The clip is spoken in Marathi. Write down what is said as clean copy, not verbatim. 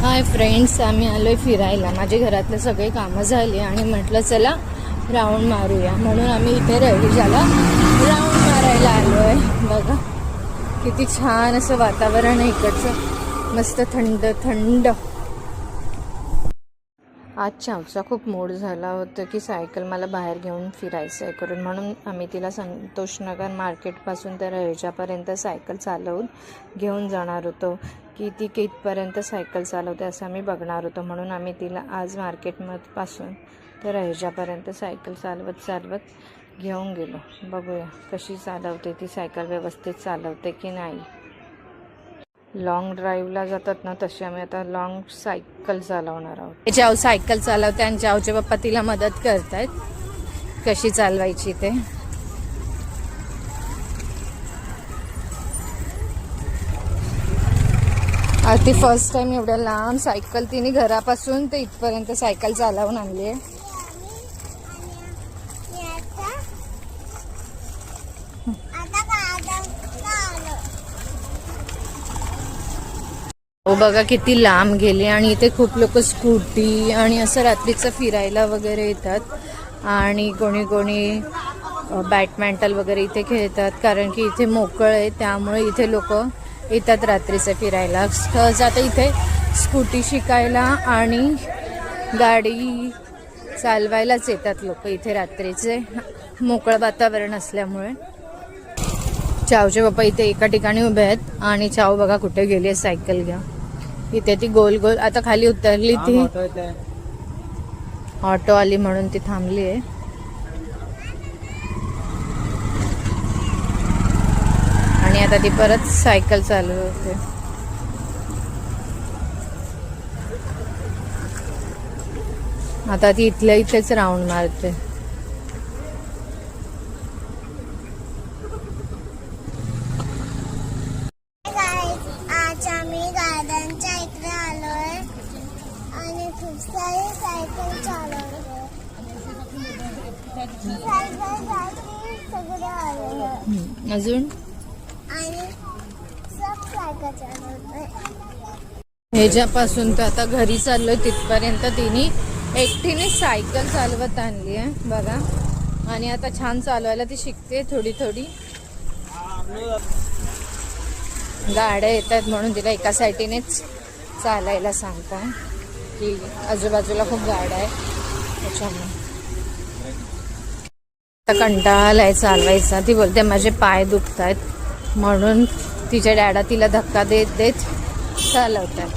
हाय फ्रेंड्स, आम्ही आलोय फिरायला. माझे घरातले सगळे कामं झाली आणि म्हटलं चला राऊंड मारूया, म्हणून आम्ही इथे रहिजाला राऊंड मारायला आलोय. बघा किती छान असं वातावरण आहे इकडचं, मस्त थंड थंड. आज चावचा खूप मूड झाला होता की सायकल मला बाहेर घेऊन फिरायचं आहे करून, म्हणून आम्ही तिला संतोषनगर मार्केटपासून तर रहिजापर्यंत सायकल चालवून घेऊन जाणार होतो. की ती कितपर्यंत सायकल चालवते असं आम्ही बघणार होतो, म्हणून आम्ही तिला आज मार्केटपासून तर रहिजापर्यंत सायकल चालवत घेऊन गेलो. बघूया कशी चालवते ती सायकल, व्यवस्थित चालवते की नाही. लॉंग ड्राईव्हला जातात ना तशी आम्ही आता लॉंग सायकल चालवणार आहोत. जाऊ सायकल चालवते आणि जाऊचे पप्पा तिला मदत करतायत कशी चालवायची ते. ती फर्स्ट टाइम एवढ्या लांब सायकल तिने घरापासून ते इथपर्यंत सायकल चालवून आणली आहे. हो बघा किती लांब गेली. आणि इथे खूप लोक स्कूटी आणि असं रात्रीचं फिरायला वगैरे येतात आणि कोणी कोणी बॅडमिंटन वगैरे इथे खेळतात, कारण की इथे मोकळ आहे त्यामुळे इथे लोक येतात रात्रीचं फिरायला. जाता इथे स्कूटी शिकायला आणि गाडी चालवायलाच येतात लोक इथे रात्रीचे, मोकळं वातावरण असल्यामुळे. चावचे पप्पा इथे एका ठिकाणी उभे आहेत आणि चाव बघा कुठे गेली आहे सायकल घ्या. इथे ती गोल गोल आता खाली उतरली, ती ऑटो आली म्हणून ती थांबली आहे. आणि आता ती परत सायकल चालू होते. आता ती इथल्या इथेच राऊंड मारते. आज आम्ही गार्डनच्या इकडे आलोय आणि खूप सारी सायकल चालवतोय. सगळे आले अजून आणि सब सायकल चालवतोय. ह्याच्यापासून तर आता घरी चाललोय तिथपर्यंत तिने एकटीने सायकल चालवत आणली आहे बघा. आणि आता छान चालवायला ती शिकते थोडी थोडी. गाड्या येतात म्हणून तिला एका साईडीनेच चालायला सांगता की आजूबाजूला खूप गाड्या आहे त्याच्यामुळे. आता कंटाळा आलाय चालवायचा. ती बोलते माझे पाय दुखत आहेत म्हणून तिच्या डॅडा तिला धक्का देत देत चालवतात.